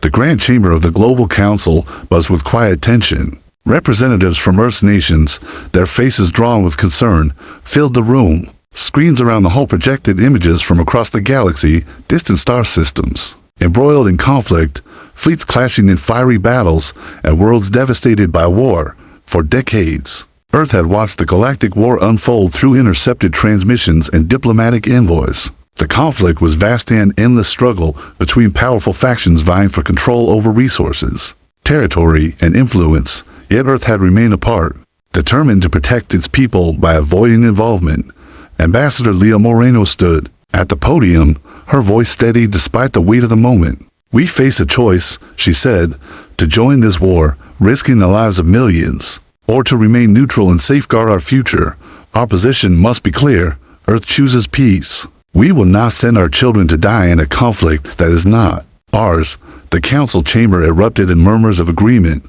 The Grand Chamber of the Global Council buzzed with quiet tension. Representatives from Earth's nations, their faces drawn with concern, filled the room. Screens around the hall projected images from across the galaxy, distant star systems. Embroiled in conflict, fleets clashing in fiery battles, and worlds devastated by war. For decades, Earth had watched the Galactic War unfold through intercepted transmissions and diplomatic envoys. The conflict was vast and endless struggle between powerful factions vying for control over resources, territory, and influence, yet Earth had remained apart, determined to protect its people by avoiding involvement. Ambassador Leah Moreno stood at the podium, her voice steady despite the weight of the moment. "We face a choice," she said, "to join this war, risking the lives of millions, or to remain neutral and safeguard our future. Our position must be clear. Earth chooses peace. We will not send our children to die in a conflict that is not ours." The council chamber erupted in murmurs of agreement.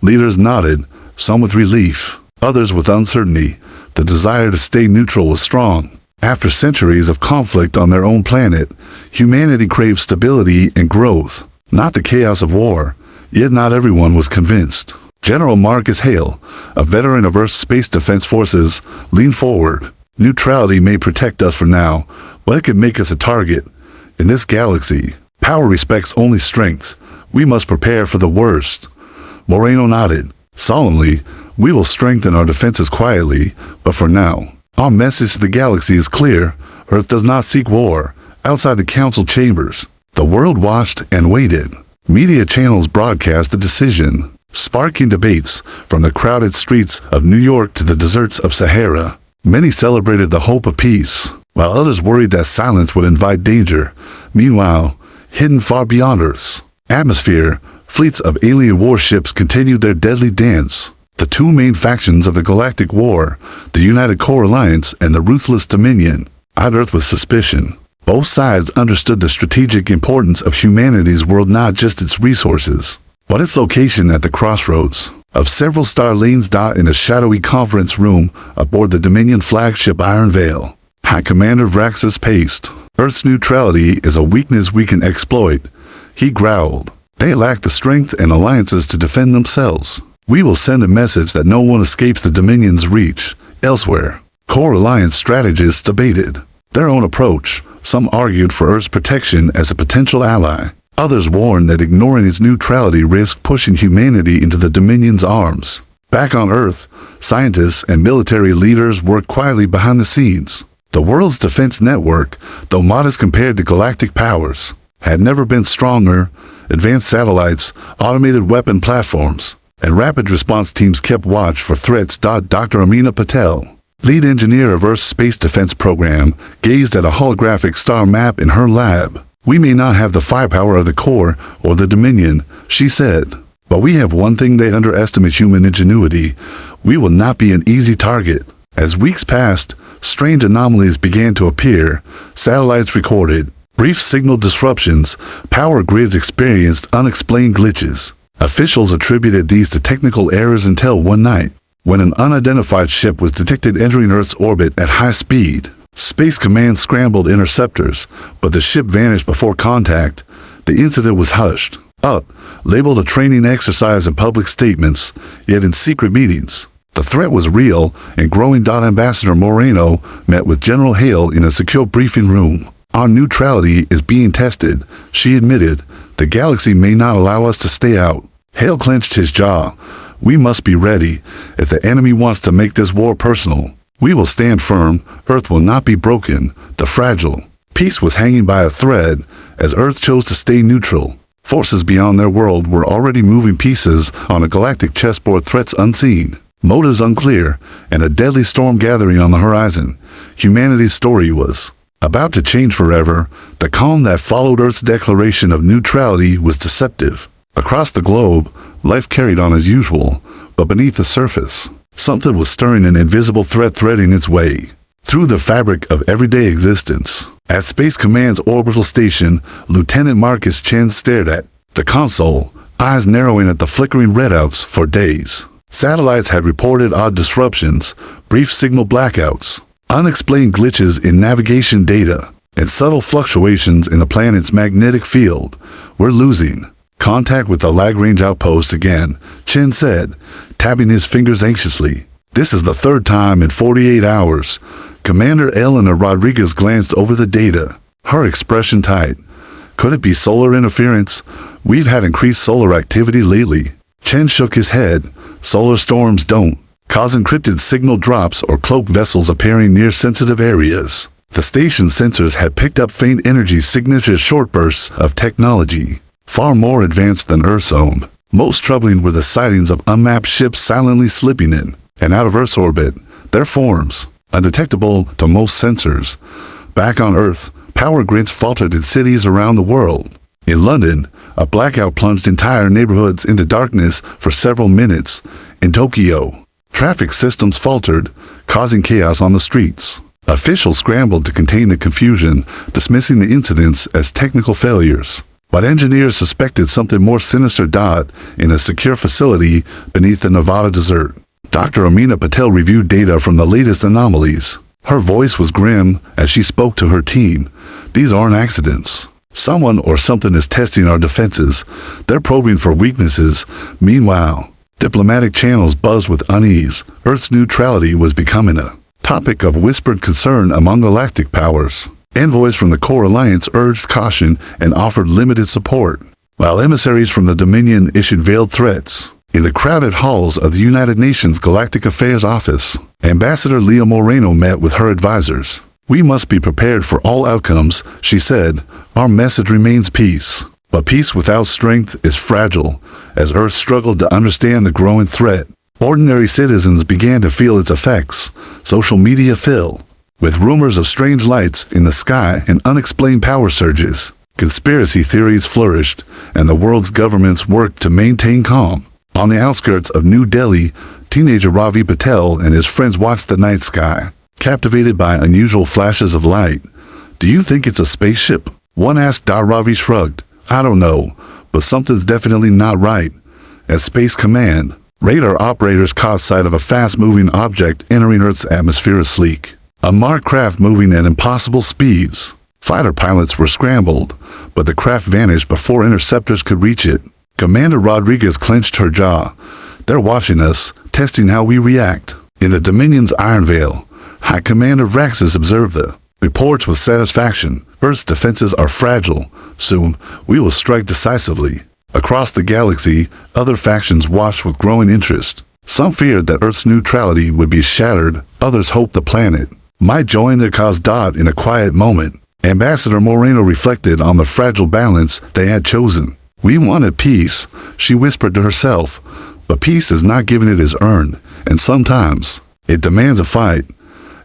Leaders nodded, some with relief, others with uncertainty. The desire to stay neutral was strong. After centuries of conflict on their own planet, humanity craved stability and growth, not the chaos of war. Yet not everyone was convinced. General Marcus Hale, a veteran of Earth's space defense forces, leaned forward. "Neutrality may protect us for now, but it could make us a target. In this galaxy, power respects only strength. We must prepare for the worst." Moreno nodded. Solemnly, "We will strengthen our defenses quietly, but for now, our message to the galaxy is clear. Earth does not seek war." Outside the council chambers, the world watched and waited. Media channels broadcast the decision, sparking debates from the crowded streets of New York to the deserts of Sahara. Many celebrated the hope of peace, while others worried that silence would invite danger. Meanwhile, hidden far beyond Earth's atmosphere, fleets of alien warships continued their deadly dance. The two main factions of the Galactic War, the United Core Alliance and the Ruthless Dominion, eyed Earth with suspicion. Both sides understood the strategic importance of humanity's world, not just its resources, but its location at the crossroads of several star lanes. In a shadowy conference room aboard the Dominion flagship Iron Veil, High Commander Vraxus paced. "Earth's neutrality is a weakness we can exploit," he growled. "They lack the strength and alliances to defend themselves. We will send a message that no one escapes the Dominion's reach." Elsewhere, Core Alliance strategists debated their own approach. Some argued for Earth's protection as a potential ally. Others warned that ignoring its neutrality risked pushing humanity into the Dominion's arms. Back on Earth, scientists and military leaders worked quietly behind the scenes. The world's defense network, though modest compared to galactic powers, had never been stronger. Advanced satellites, automated weapon platforms, and rapid response teams kept watch for threats. Dr. Amina Patel, lead engineer of Earth's space defense program, gazed at a holographic star map in her lab. "We may not have the firepower of the Core or the Dominion," she said, "but we have one thing: they underestimate human ingenuity. We will not be an easy target." As weeks passed, strange anomalies began to appear. Satellites recorded brief signal disruptions. Power grids experienced unexplained glitches. Officials attributed these to technical errors until one night, when an unidentified ship was detected entering Earth's orbit at high speed. Space Command scrambled interceptors, but the ship vanished before contact. The incident was hushed up, labeled a training exercise in public statements, yet in secret meetings, the threat was real and growing. Ambassador Moreno met with General Hale in a secure briefing room. "Our neutrality is being tested," she admitted. "The galaxy may not allow us to stay out." Hale clenched his jaw. "We must be ready. If the enemy wants to make this war personal, we will stand firm. Earth will not be broken." The fragile peace was hanging by a thread as Earth chose to stay neutral. Forces beyond their world were already moving pieces on a galactic chessboard, threats unseen, motives unclear, and a deadly storm gathering on the horizon. Humanity's story was about to change forever. The calm that followed Earth's declaration of neutrality was deceptive. Across the globe, life carried on as usual, but beneath the surface, something was stirring, an invisible threat threading its way through the fabric of everyday existence. At Space Command's orbital station, Lieutenant Marcus Chen stared at the console, eyes narrowing at the flickering readouts. For days, satellites had reported odd disruptions, brief signal blackouts, unexplained glitches in navigation data, and subtle fluctuations in the planet's magnetic field. "We're losing," Contact with the Lagrange outpost again, Chen said, tapping his fingers anxiously. This is the third time in 48 hours. Commander Eleanor Rodriguez glanced over the data, her expression tight. Could it be solar interference? We've had increased solar activity lately. Chen shook his head. Solar storms don't cause encrypted signal drops or cloaked vessels appearing near sensitive areas. The station's sensors had picked up faint energy signature short bursts of technology, far more advanced than Earth's own. Most troubling were the sightings of unmapped ships silently slipping in and out of Earth's orbit, their forms undetectable to most sensors. Back on Earth, power grids faltered in cities around the world. In London, a blackout plunged entire neighborhoods into darkness for several minutes. In Tokyo, traffic systems faltered, causing chaos on the streets. Officials scrambled to contain the confusion, dismissing the incidents as technical failures. But engineers suspected something more sinister. In a secure facility beneath the Nevada desert, Dr. Amina Patel reviewed data from the latest anomalies. Her voice was grim as she spoke to her team. These aren't accidents. Someone or something is testing our defenses. They're probing for weaknesses. Meanwhile, diplomatic channels buzzed with unease. Earth's neutrality was becoming a topic of whispered concern among galactic powers. Envoys from the Core Alliance urged caution and offered limited support, while emissaries from the Dominion issued veiled threats. In the crowded halls of the United Nations Galactic Affairs Office, Ambassador Leah Moreno met with her advisors. We must be prepared for all outcomes, she said. Our message remains peace. But peace without strength is fragile. As Earth struggled to understand the growing threat, ordinary citizens began to feel its effects. Social media filled with rumors of strange lights in the sky and unexplained power surges. Conspiracy theories flourished, and the world's governments worked to maintain calm. On the outskirts of New Delhi, teenager Ravi Patel and his friends watched the night sky, captivated by unusual flashes of light. Do you think it's a spaceship? One asked. Ravi shrugged. I don't know, but something's definitely not right. At Space Command, radar operators caught sight of a fast-moving object entering Earth's atmosphere asleep. A marked craft moving at impossible speeds. Fighter pilots were scrambled, but the craft vanished before interceptors could reach it. Commander Rodriguez clenched her jaw. They're watching us, testing how we react. In the Dominion's Iron Veil, High Commander Vraxis observed the reports with satisfaction. Earth's defenses are fragile. Soon, we will strike decisively. Across the galaxy, other factions watched with growing interest. Some feared that Earth's neutrality would be shattered. Others hoped the planet might join their cause. In a quiet moment, Ambassador Moreno reflected on the fragile balance they had chosen. We wanted peace, she whispered to herself, but peace is not given, it is earned, and sometimes it demands a fight.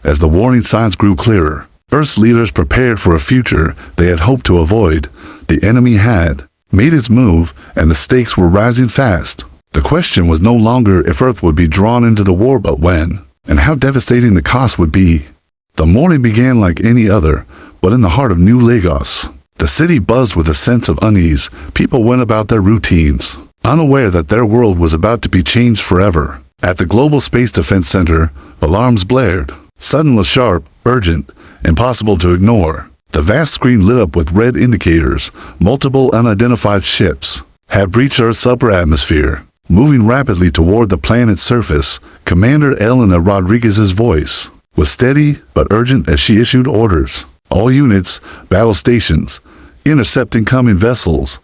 As the warning signs grew clearer, Earth's leaders prepared for a future they had hoped to avoid. The enemy had made its move, and the stakes were rising fast. The question was no longer if Earth would be drawn into the war, but when, and how devastating the cost would be. The morning began like any other, but in the heart of New Lagos. The city buzzed with a sense of unease. People went about their routines, unaware that their world was about to be changed forever. At the Global Space Defense Center, alarms blared. Suddenly sharp, urgent, impossible to ignore. The vast screen lit up with red indicators. Multiple unidentified ships had breached Earth's upper atmosphere, moving rapidly toward the planet's surface. Commander Elena Rodriguez's voice was steady but urgent as she issued orders. All units, battle stations, intercept incoming vessels.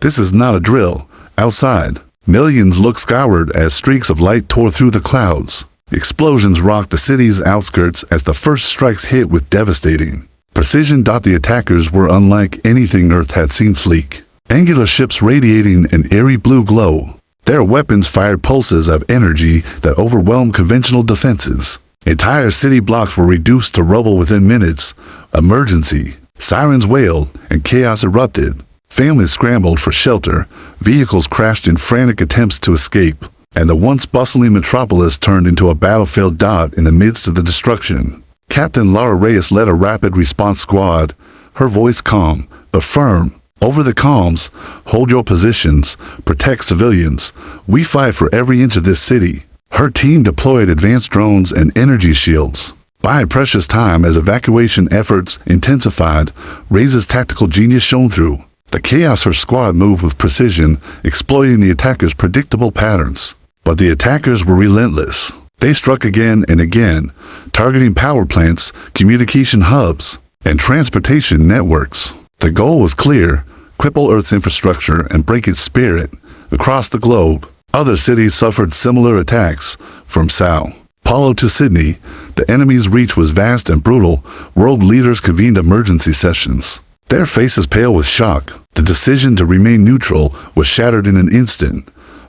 This is not a drill. Outside, millions looked skyward as streaks of light tore through the clouds. Explosions rocked the city's outskirts as the first strikes hit with devastating precision. The attackers were unlike anything Earth had seen. Sleek, angular ships radiating an eerie blue glow. Their weapons fired pulses of energy that overwhelmed conventional defenses. Entire city blocks were reduced to rubble within minutes. Emergency. Sirens wailed and chaos erupted. Families scrambled for shelter. Vehicles crashed in frantic attempts to escape. And the once bustling metropolis turned into a battlefield. In the midst of the destruction, Captain Laura Reyes led a rapid response squad, her voice calm but firm. Over the comms, hold your positions, protect civilians. We fight for every inch of this city. Her team deployed advanced drones and energy shields. Buying precious time as evacuation efforts intensified, Reyes' tactical genius shone through. The Chaos her squad moved with precision, exploiting the attackers' predictable patterns. But the attackers were relentless. They struck again and again, targeting power plants, communication hubs, and transportation networks. The goal was clear: cripple Earth's infrastructure and break its spirit. Across the globe, other cities suffered similar attacks. From Sao Paulo to Sydney, the enemy's reach was vast and brutal. World leaders convened emergency sessions, their faces pale with shock. The decision to remain neutral was shattered in an instant.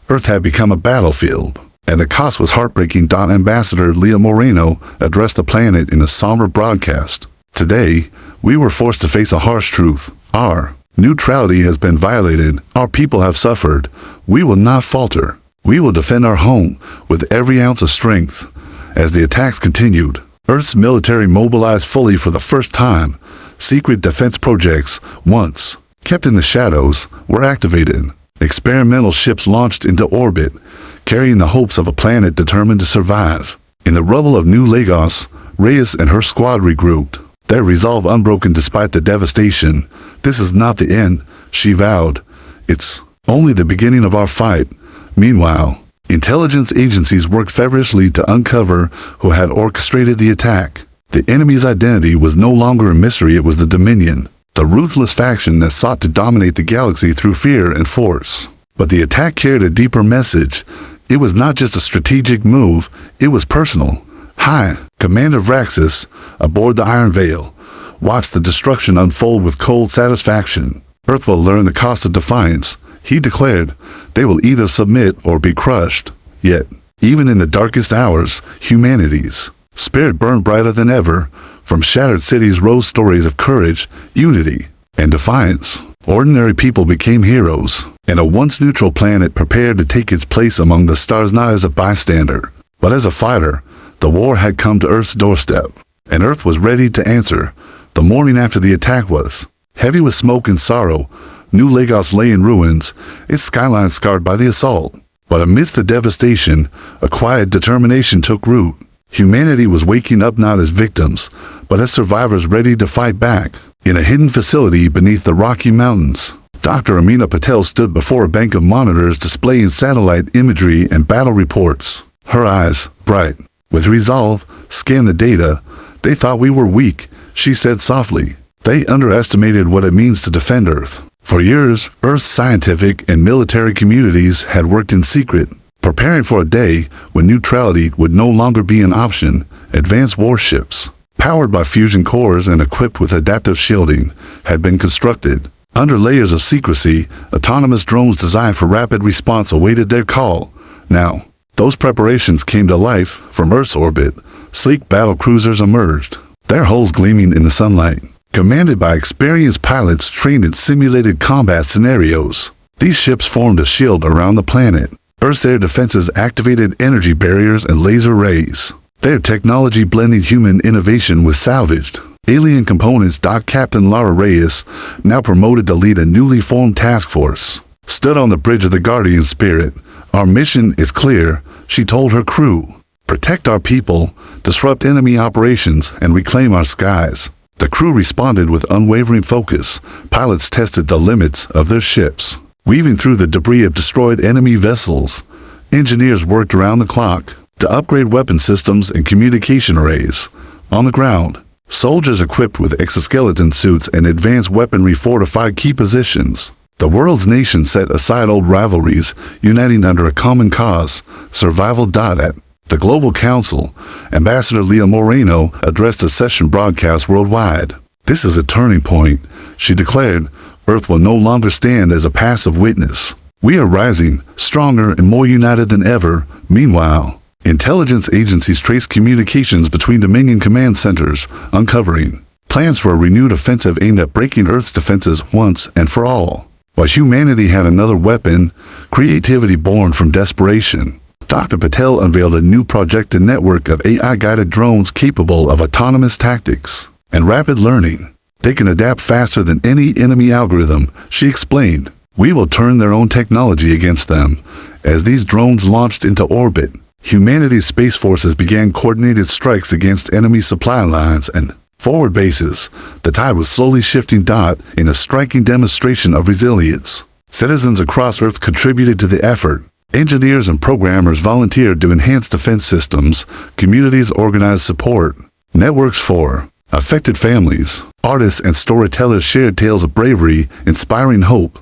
Earth had become a battlefield, and the cost was heartbreaking. Ambassador Leah Moreno addressed the planet in a somber broadcast. Today, we were forced to face a harsh truth. Our neutrality has been violated. Our people have suffered. We will not falter. We will defend our home with every ounce of strength. As the attacks continued, Earth's military mobilized fully for the first time. Secret defense projects, once kept in the shadows, were activated. Experimental ships launched into orbit, carrying the hopes of a planet determined to survive. In the rubble of New Lagos, Reyes and her squad regrouped, their resolve unbroken despite the devastation. This is not the end, she vowed. It's only the beginning of our fight. Meanwhile, intelligence agencies worked feverishly to uncover who had orchestrated the attack. The enemy's identity was no longer a mystery, it was the Dominion, the ruthless faction that sought to dominate the galaxy through fear and force. But the attack carried a deeper message. It was not just a strategic move, it was personal. Hi, Commander Vraxis, aboard the Iron Veil, watched the destruction unfold with cold satisfaction. Earth will learn the cost of defiance, he declared. They will either submit or be crushed. Yet, even in the darkest hours, humanity's spirit burned brighter than ever. From shattered cities rose stories of courage, unity, and defiance. Ordinary people became heroes, and a once neutral planet prepared to take its place among the stars, not as a bystander, but as a fighter. The war had come to Earth's doorstep, and Earth was ready to answer. The morning after the attack was heavy with smoke and sorrow. New Lagos lay in ruins, its skyline scarred by the assault. But amidst the devastation, a quiet determination took root. Humanity was waking up not as victims, but as survivors ready to fight back. In a hidden facility beneath the Rocky Mountains, Dr. Amina Patel stood before a bank of monitors displaying satellite imagery and battle reports. Her eyes, bright with resolve, scanned the data. They thought we were weak, she said softly. They underestimated what it means to defend Earth. For years, Earth's scientific and military communities had worked in secret, preparing for a day when neutrality would no longer be an option. Advanced warships, powered by fusion cores and equipped with adaptive shielding, had been constructed. Under layers of secrecy, autonomous drones designed for rapid response awaited their call. Now, those preparations came to life. From Earth's orbit, sleek battle cruisers emerged, their hulls gleaming in the sunlight. Commanded by experienced pilots trained in simulated combat scenarios, these ships formed a shield around the planet. Earth's air defenses activated energy barriers and laser rays, their technology blending human innovation with salvaged alien components. Captain Lara Reyes, now promoted to lead a newly formed task force, stood on the bridge of the Guardian Spirit. Our mission is clear, she told her crew. Protect our people, disrupt enemy operations, and reclaim our skies. The crew responded with unwavering focus. Pilots tested the limits of their ships, weaving through the debris of destroyed enemy vessels. Engineers worked around the clock to upgrade weapon systems and communication arrays. On the ground, soldiers equipped with exoskeleton suits and advanced weaponry fortified key positions. The world's nations set aside old rivalries, uniting under a common cause, survival. At the Global Council, Ambassador Leah Moreno addressed a session broadcast worldwide. This is a turning point, she declared. Earth will no longer stand as a passive witness. We are rising, stronger and more united than ever. Meanwhile, intelligence agencies traced communications between Dominion command centers, uncovering plans for a renewed offensive aimed at breaking Earth's defenses once and for all. While humanity had another weapon, creativity born from desperation, Dr. Patel unveiled a new projected network of AI-guided drones capable of autonomous tactics and rapid learning. They can adapt faster than any enemy algorithm, she explained. We will turn their own technology against them. As these drones launched into orbit, humanity's space forces began coordinated strikes against enemy supply lines and Forward bases. The tide was slowly shifting in a striking demonstration of resilience. Citizens across Earth contributed to the effort. Engineers and programmers volunteered to enhance defense systems. Communities organized support. Networks for affected families. Artists and storytellers shared tales of bravery, inspiring hope.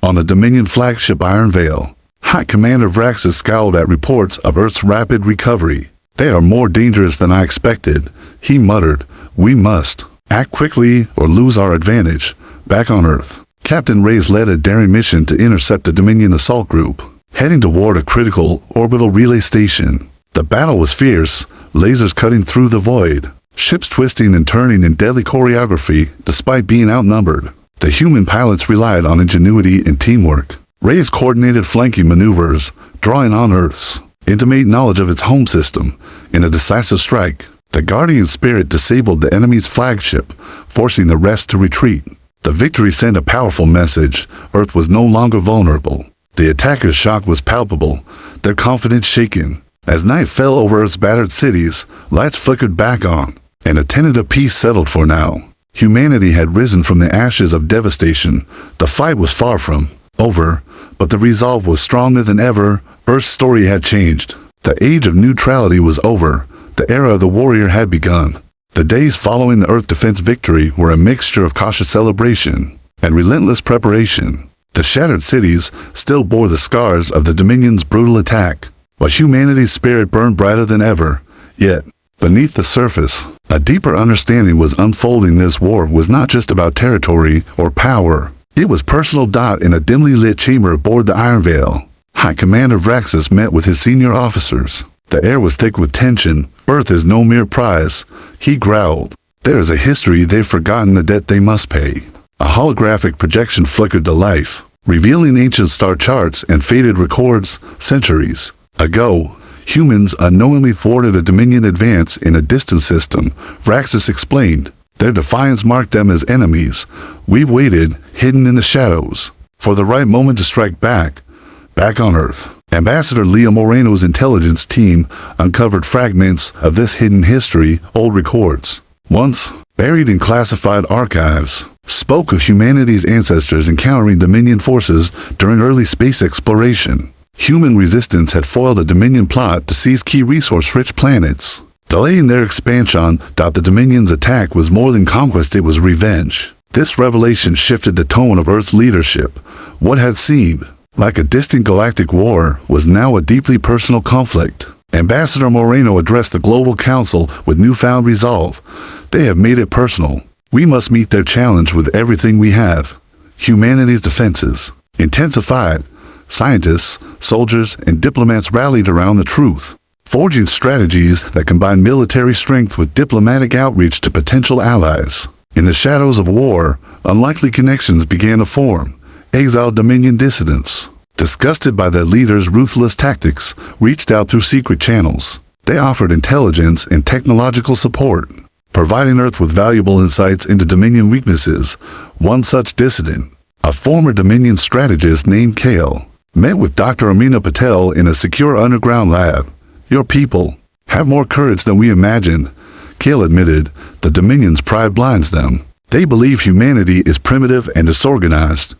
On the Dominion flagship Iron Veil, High Commander Vraxis scowled at reports of Earth's rapid recovery. "They are more dangerous than I expected," he muttered. "We must act quickly or lose our advantage." Back on Earth, Captain Reyes led a daring mission to intercept the Dominion assault group, heading toward a critical orbital relay station. The battle was fierce, lasers cutting through the void, ships twisting and turning in deadly choreography despite being outnumbered. The human pilots relied on ingenuity and teamwork. Reyes coordinated flanking maneuvers, drawing on Earth's intimate knowledge of its home system. In a decisive strike, the Guardian spirit disabled the enemy's flagship, forcing the rest to retreat. The victory sent a powerful message. Earth was no longer vulnerable. The attackers' shock was palpable, their confidence shaken. As night fell over Earth's battered cities, lights flickered back on, and a tentative peace settled for now. Humanity had risen from the ashes of devastation. The fight was far from over, but the resolve was stronger than ever. Earth's story had changed. The age of neutrality was over. The era of the warrior had begun. The days following the Earth defense victory were a mixture of cautious celebration and relentless preparation. The shattered cities still bore the scars of the Dominion's brutal attack, but humanity's spirit burned brighter than ever. Yet, beneath the surface, a deeper understanding was unfolding. This war was not just about territory or power. It was personal. In a dimly lit chamber aboard the Iron Veil, High Commander Vraxis met with his senior officers. The air was thick with tension. "Earth is no mere prize," he growled. "There is a history they've forgotten, a debt they must pay." A holographic projection flickered to life, revealing ancient star charts and faded records. Centuries ago, humans unknowingly thwarted a Dominion advance in a distant system, Vraxis explained. Their defiance marked them as enemies. "We've waited, hidden in the shadows, for the right moment to strike back." Back on Earth, Ambassador Leo Moreno's intelligence team uncovered fragments of this hidden history. Old records, once buried in classified archives, spoke of humanity's ancestors encountering Dominion forces during early space exploration. Human resistance had foiled a Dominion plot to seize key resource-rich planets, delaying their expansion. The Dominion's attack was more than conquest, it was revenge. This revelation shifted the tone of Earth's leadership. What had seemed like a distant galactic war was now a deeply personal conflict. Ambassador Moreno addressed the Global Council with newfound resolve. "They have made it personal. We must meet their challenge with everything we have." Humanity's defenses intensified. Scientists, soldiers, and diplomats rallied around the truth, forging strategies that combined military strength with diplomatic outreach to potential allies. In the shadows of war, unlikely connections began to form. Exiled Dominion dissidents, disgusted by their leaders' ruthless tactics, reached out through secret channels. They offered intelligence and technological support, providing Earth with valuable insights into Dominion weaknesses. One such dissident, a former Dominion strategist named Kale, met with Dr. Amina Patel in a secure underground lab. "Your people have more courage than we imagined," Kale admitted. "The Dominion's pride blinds them. They believe humanity is primitive and disorganized.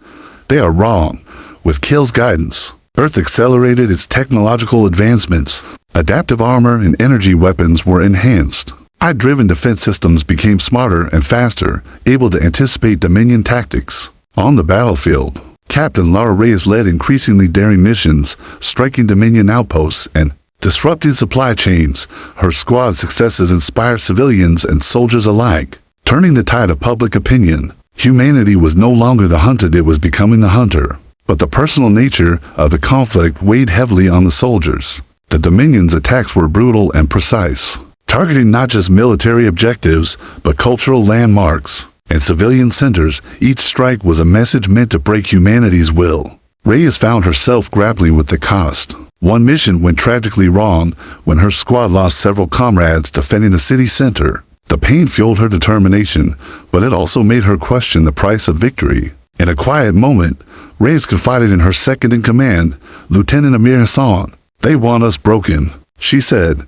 They are wrong." With Kale's guidance, Earth accelerated its technological advancements. Adaptive armor and energy weapons were enhanced. AI-driven defense systems became smarter and faster, able to anticipate Dominion tactics. On the battlefield, Captain Lara Reyes led increasingly daring missions, striking Dominion outposts and disrupting supply chains. Her squad's successes inspired civilians and soldiers alike, turning the tide of public opinion. Humanity was no longer the hunted, it was becoming the hunter. But the personal nature of the conflict weighed heavily on the soldiers. The Dominion's attacks were brutal and precise, targeting not just military objectives, but cultural landmarks and civilian centers. Each strike was a message meant to break humanity's will. Reyes found herself grappling with the cost. One mission went tragically wrong when her squad lost several comrades defending the city center. The pain fueled her determination, but it also made her question the price of victory. In a quiet moment, Reyes confided in her second-in-command, Lieutenant Amir Hassan. "They want us broken," she said,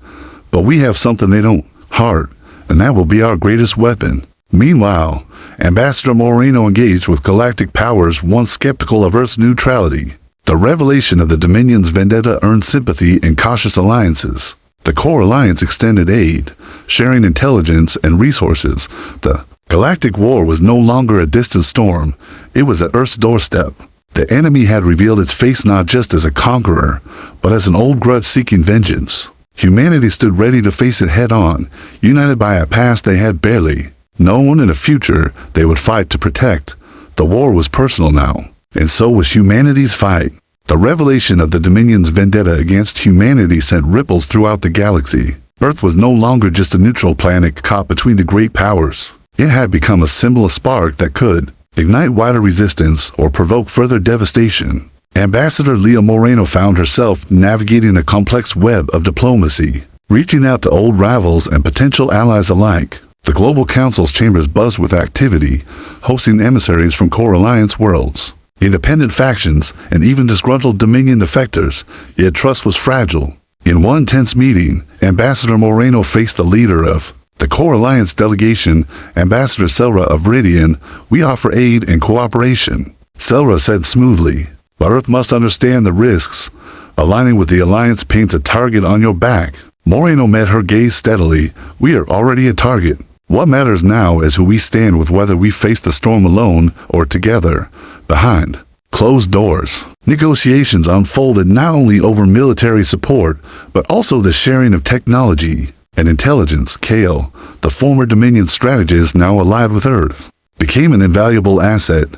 "but we have something they don't. Heart. and that will be our greatest weapon. Meanwhile, Ambassador Moreno engaged with Galactic powers once skeptical of Earth's neutrality. The revelation of the Dominion's vendetta earned sympathy and cautious alliances. The core alliance extended aid, sharing intelligence and resources. The Galactic War was no longer a distant storm, it was at Earth's doorstep. The enemy had revealed its face not just as a conqueror, but as an old grudge seeking vengeance. Humanity stood ready to face it head-on, united by a past they had barely known and a future they would fight to protect. The war was personal now, and so was humanity's fight. The revelation of the Dominion's vendetta against humanity sent ripples throughout the galaxy. Earth was no longer just a neutral planet caught between the great powers. It had become a symbol of spark that could ignite wider resistance or provoke further devastation. Ambassador Leah Moreno found herself navigating a complex web of diplomacy, reaching out to old rivals and potential allies alike. The Global Council's chambers buzzed with activity, hosting emissaries from core alliance worlds, independent factions, and even disgruntled Dominion defectors, yet trust was fragile. In one tense meeting, Ambassador Moreno faced the leader of the core alliance delegation, Ambassador Selra of Viridian. "We offer aid and cooperation," Selra said smoothly, "but Earth must understand the risks. Aligning with the alliance paints a target on your back." Moreno met her gaze steadily. "We are already a target. What matters now is who we stand with, whether we face the storm alone or together." Behind closed doors, negotiations unfolded not only over military support, but also the sharing of technology and intelligence. Kale, the former Dominion strategist now allied with Earth, became an invaluable asset,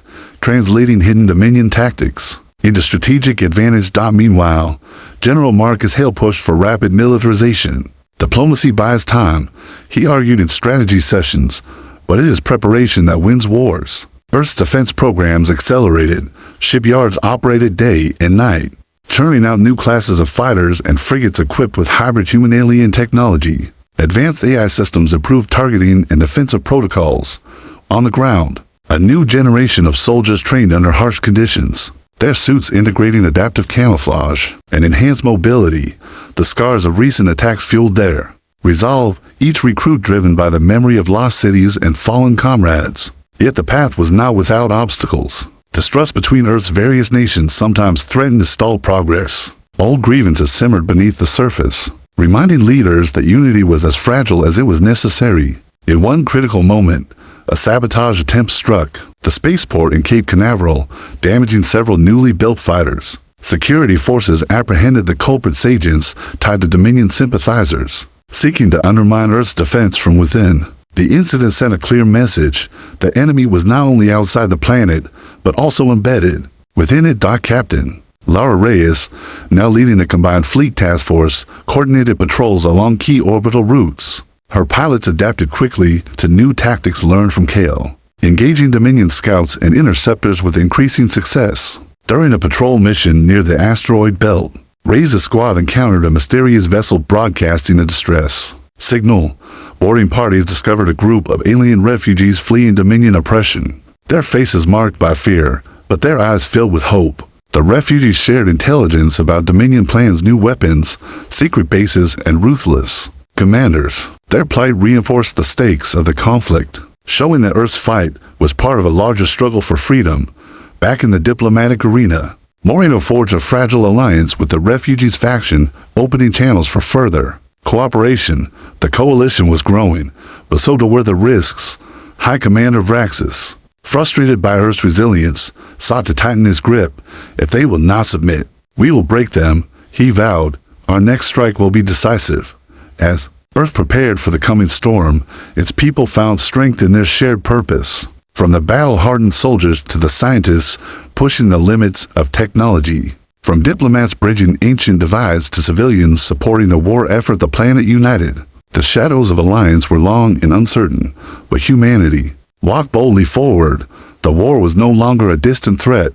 translating hidden Dominion tactics into strategic advantage. Meanwhile, General Marcus Hale pushed for rapid militarization. Diplomacy buys time, he argued in strategy sessions, but it is preparation that wins wars. Earth's defense programs accelerated, shipyards operated day and night, churning out new classes of fighters and frigates equipped with hybrid human-alien technology. Advanced AI systems improved targeting and defensive protocols. On the ground, a new generation of soldiers trained under harsh conditions, their suits integrating adaptive camouflage and enhanced mobility. The scars of recent attacks fueled their resolve, each recruit driven by the memory of lost cities and fallen comrades. Yet the path was not without obstacles. Distrust between Earth's various nations sometimes threatened to stall progress. Old grievances simmered beneath the surface, reminding leaders that unity was as fragile as it was necessary. In one critical moment, a sabotage attempt struck the spaceport in Cape Canaveral, damaging several newly built fighters. Security forces apprehended the culprit's agents tied to Dominion sympathizers, seeking to undermine Earth's defense from within. The incident sent a clear message. The enemy was not only outside the planet, but also embedded within it. Captain Laura Reyes, now leading the combined fleet task force, coordinated patrols along key orbital routes. Her pilots adapted quickly to new tactics learned from Kale, engaging Dominion scouts and interceptors with increasing success. During a patrol mission near the asteroid belt, Reyes' squad encountered a mysterious vessel broadcasting a distress signal. Boarding parties discovered a group of alien refugees fleeing Dominion oppression, their faces marked by fear, but their eyes filled with hope. The refugees shared intelligence about Dominion plans, new weapons, secret bases, and ruthless commanders. Their plight reinforced the stakes of the conflict, showing that Earth's fight was part of a larger struggle for freedom. Back in the diplomatic arena, Moreno forged a fragile alliance with the refugees faction, opening channels for further cooperation. The coalition was growing, but so were the risks. High Commander Vraxis, frustrated by Earth's resilience, sought to tighten his grip. "If they will not submit, we will break them," he vowed. "Our next strike will be decisive." As Earth prepared for the coming storm, its people found strength in their shared purpose. From the battle-hardened soldiers to the scientists pushing the limits of technology. From diplomats bridging ancient divides to civilians supporting the war effort, the planet united. The shadows of alliance were long and uncertain, but humanity walked boldly forward. The war was no longer a distant threat.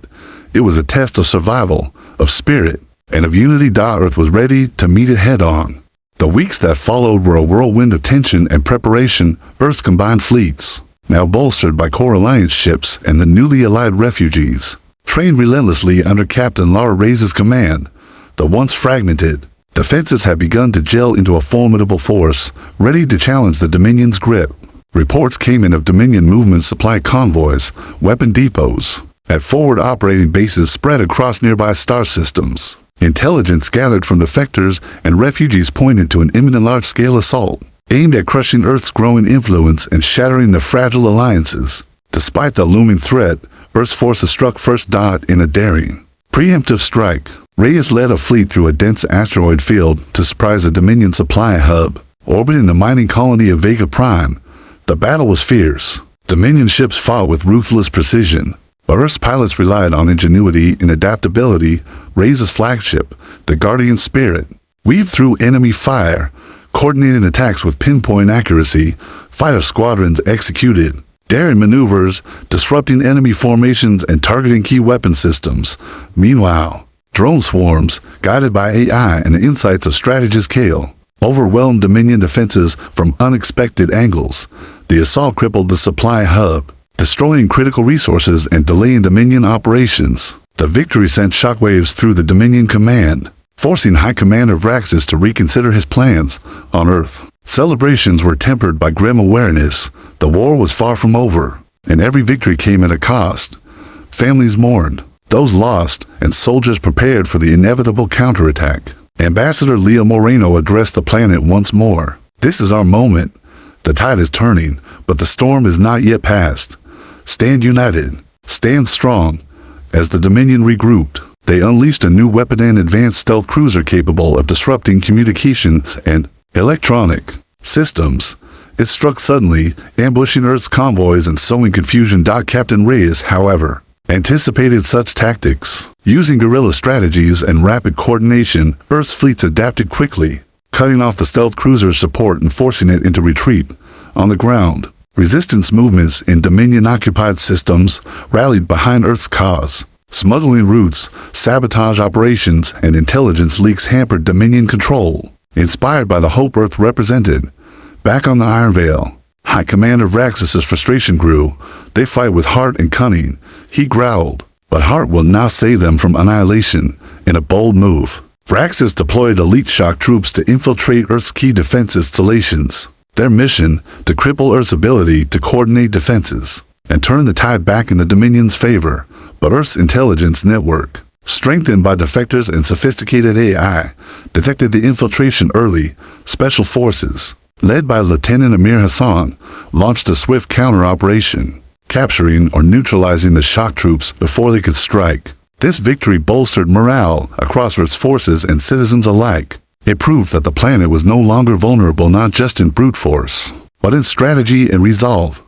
It was a test of survival, of spirit, and of unity. Earth was ready to meet it head-on. The weeks that followed were a whirlwind of tension and preparation. Earth's combined fleets, now bolstered by core alliance ships and the newly allied refugees, trained relentlessly under Captain Laura Reyes' command. The once fragmented Defenses had begun to gel into a formidable force, ready to challenge the Dominion's grip. Reports came in of Dominion movement supply convoys, weapon depots, at forward operating bases spread across nearby star systems. Intelligence gathered from defectors and refugees pointed to an imminent large-scale assault, aimed at crushing Earth's growing influence and shattering the fragile alliances. Despite the looming threat, Earth's forces struck first in a daring, preemptive strike. Reyes led a fleet through a dense asteroid field to surprise a Dominion supply hub, orbiting the mining colony of Vega Prime. The battle was fierce. Dominion ships fought with ruthless precision, but Earth's pilots relied on ingenuity and adaptability. Reyes' flagship, the Guardian Spirit, weaved through enemy fire, coordinating attacks with pinpoint accuracy. Fighter squadrons executed daring maneuvers, disrupting enemy formations and targeting key weapon systems. Meanwhile, drone swarms, guided by AI and the insights of strategist Kale, overwhelmed Dominion defenses from unexpected angles. The assault crippled the supply hub, destroying critical resources and delaying Dominion operations. The victory sent shockwaves through the Dominion command, forcing High Commander Vraxis to reconsider his plans on Earth. Celebrations were tempered by grim awareness. The war was far from over, and every victory came at a cost. Families mourned, those lost, and soldiers prepared for the inevitable counterattack. Ambassador Leah Moreno addressed the planet once more. This is our moment. The tide is turning, but the storm is not yet past. Stand united. Stand strong. As the Dominion regrouped, they unleashed a new weapon and advanced stealth cruiser capable of disrupting communications and electronic systems. It struck suddenly, ambushing Earth's convoys and sowing confusion. Captain Reyes, however, anticipated such tactics. Using guerrilla strategies and rapid coordination, Earth's fleets adapted quickly, cutting off the stealth cruiser's support and forcing it into retreat. On the ground, resistance movements in Dominion-occupied systems rallied behind Earth's cause. Smuggling routes, sabotage operations, and intelligence leaks hampered Dominion control. Inspired by the hope Earth represented, back on the Iron Veil, High Commander Vraxis' frustration grew. They fight with heart and cunning, he growled, but heart will now save them from annihilation. In a bold move, Vraxis deployed elite shock troops to infiltrate Earth's key defense installations. Their mission, to cripple Earth's ability to coordinate defenses and turn the tide back in the Dominion's favor. But Earth's intelligence network, strengthened by defectors and sophisticated AI, detected the infiltration early. Special forces, led by Lieutenant Amir Hassan, launched a swift counter-operation, capturing or neutralizing the shock troops before they could strike. This victory bolstered morale across Earth's forces and citizens alike. It proved that the planet was no longer vulnerable not just in brute force, but in strategy and resolve.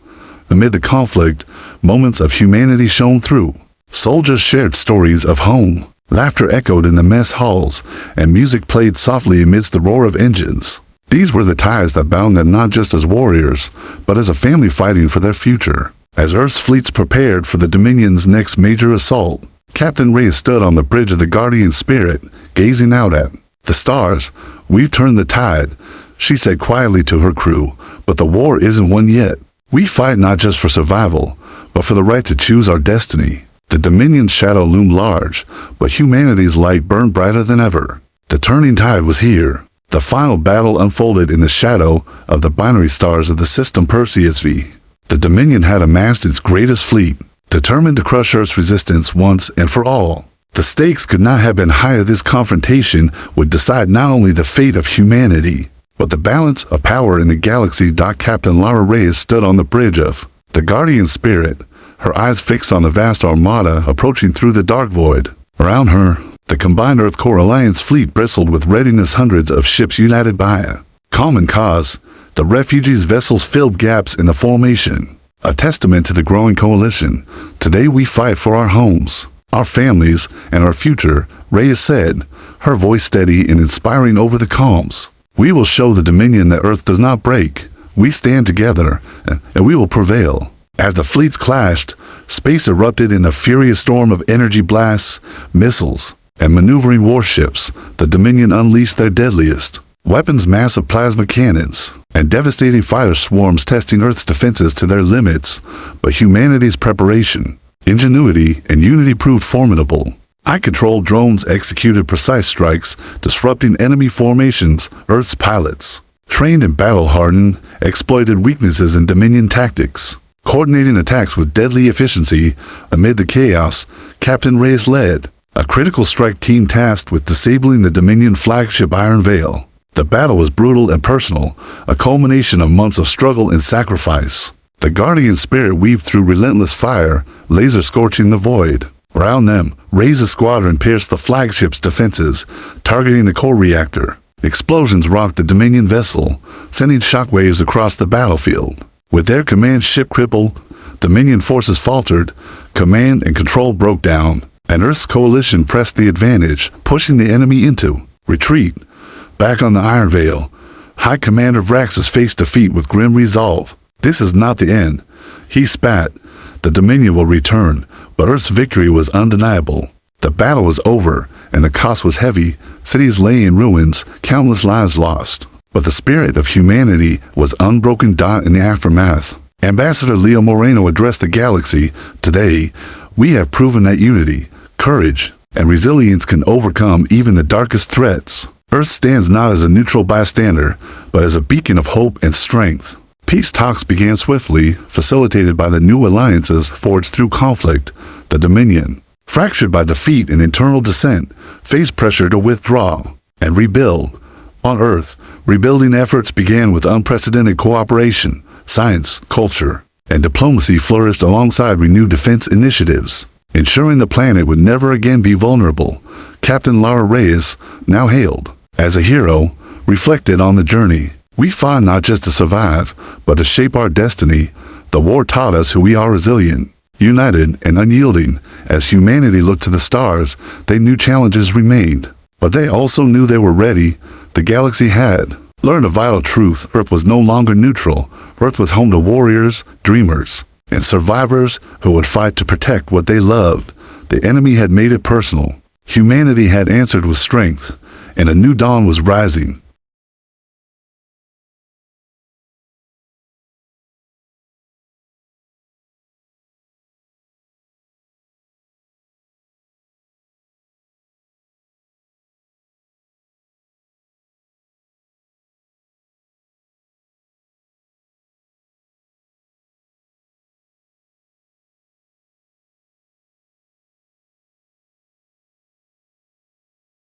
Amid the conflict, moments of humanity shone through. Soldiers shared stories of home. Laughter echoed in the mess halls, and music played softly amidst the roar of engines. These were the ties that bound them not just as warriors, but as a family fighting for their future. As Earth's fleets prepared for the Dominion's next major assault, Captain Reyes stood on the bridge of the Guardian Spirit, gazing out at the stars. "We've turned the tide," she said quietly to her crew, "but the war isn't won yet. We fight not just for survival, but for the right to choose our destiny." The Dominion's shadow loomed large, but humanity's light burned brighter than ever. The turning tide was here. The final battle unfolded in the shadow of the binary stars of the system Perseus V. The Dominion had amassed its greatest fleet, determined to crush Earth's resistance once and for all. The stakes could not have been higher. This confrontation would decide not only the fate of humanity, but the balance of power in the galaxy. Captain Lara Reyes stood on the bridge of the Guardian Spirit, her eyes fixed on the vast armada approaching through the dark void. Around her, the combined Earth Core Alliance fleet bristled with readiness, hundreds of ships united by a common cause. The refugees' vessels filled gaps in the formation, a testament to the growing coalition. "Today we fight for our homes, our families, and our future," Reyes said, her voice steady and inspiring over the calms. "We will show the Dominion that Earth does not break. We stand together, and we will prevail." As the fleets clashed, space erupted in a furious storm of energy blasts, missiles, and maneuvering warships. The Dominion unleashed their deadliest weapons, massive plasma cannons, and devastating fighter swarms, testing Earth's defenses to their limits. But humanity's preparation, ingenuity, and unity proved formidable. Eye-controlled drones executed precise strikes, disrupting enemy formations. Earth's pilots, trained and battle-hardened, exploited weaknesses in Dominion tactics, coordinating attacks with deadly efficiency. Amid the chaos, Captain Reyes led a critical strike team tasked with disabling the Dominion flagship Iron Veil. The battle was brutal and personal, a culmination of months of struggle and sacrifice. The Guardian spirit weaved through relentless fire, laser scorching the void. Around them, Reyes' squadron pierced the flagship's defenses, targeting the core reactor. Explosions rocked the Dominion vessel, sending shockwaves across the battlefield. With their command ship crippled, Dominion forces faltered, command and control broke down, and Earth's coalition pressed the advantage, pushing the enemy into retreat. Back on the Iron Veil, High Commander Vraxis faced defeat with grim resolve. This is not the end, he spat. The Dominion will return, but Earth's victory was undeniable. The battle was over, and the cost was heavy. Cities lay in ruins, countless lives lost. But the spirit of humanity was unbroken dot in the aftermath. Ambassador Leo Moreno addressed the galaxy. Today, we have proven that unity, courage, and resilience can overcome even the darkest threats. Earth stands not as a neutral bystander, but as a beacon of hope and strength. Peace talks began swiftly, facilitated by the new alliances forged through conflict. The Dominion, fractured by defeat and internal dissent, faced pressure to withdraw and rebuild. On Earth, rebuilding efforts began with unprecedented cooperation. Science, culture, and diplomacy flourished alongside renewed defense initiatives, ensuring the planet would never again be vulnerable. Captain Lara Reyes, now hailed as a hero, reflected on the journey. We fought not just to survive, but to shape our destiny. The war taught us who we are: resilient, united, and unyielding. As humanity looked to the stars, they knew challenges remained, but they also knew they were ready. The galaxy had learned a vital truth: Earth was no longer neutral. Earth was home to warriors, dreamers, and survivors who would fight to protect what they loved. The enemy had made it personal. Humanity had answered with strength, and a new dawn was rising.